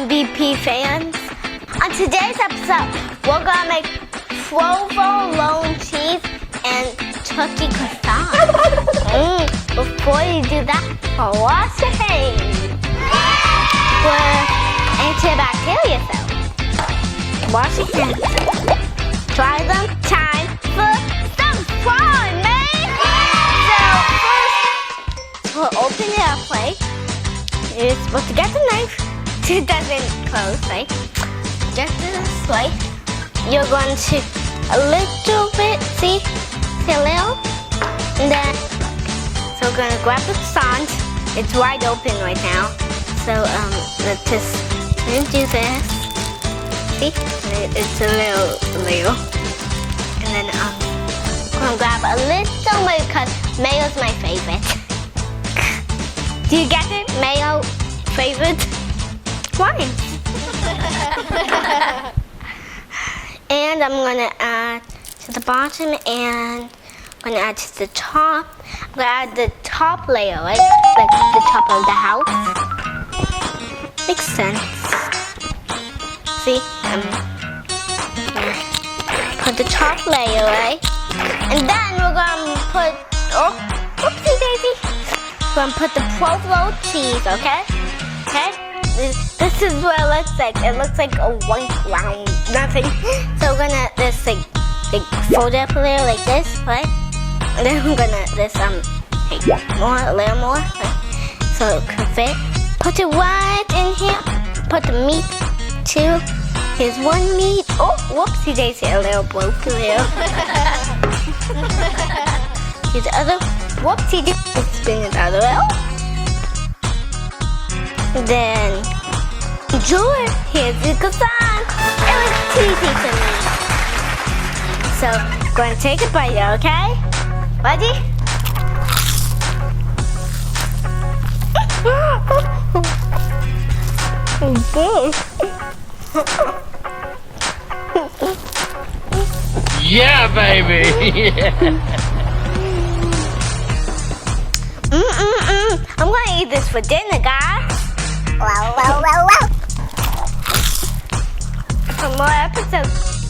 MVP fans. On today's episode, we're gonna make provolone cheese and turkey croissant. Before you do that, wash your hands with antibacterial cells. Wash your hands. Try them. Time for some fun, man! So first, we'll open it up, right? You're supposed to get the knife. It doesn't close, right? Just this way. You're going to a little bit, see a little, and then so we're gonna grab the croissant. It's wide open right now. So let's just do this. See, it's a little, and then I'm gonna grab a little mayo because mayo's my favorite. Do you get it? Mayo favorite? Why? And I'm gonna add to the bottom and I'm gonna add to the top. I'm gonna add the top layer, right? Like the top of the house. Makes sense. See? Put the top layer, right? And then we're gonna put, oopsie daisy. We're gonna put the provolone cheese, okay? Okay? This is what it looks like. It looks like a white round nothing. So we're gonna just like fold it up a little like this, right? And then we're gonna take a little more, right? So it can fit. Put it right in here. Put the meat too. Here's one meat. Oh, whoopsie daisy, a little broke a little. Here's the other. Whoopsie daisy, spin it out a little. Then enjoy. Here's the croissant. It looks cheesy to me. So go and take a bite, okay? Ready? Yeah, baby. I'm gonna eat this for dinner, guys. Well. For more episodes.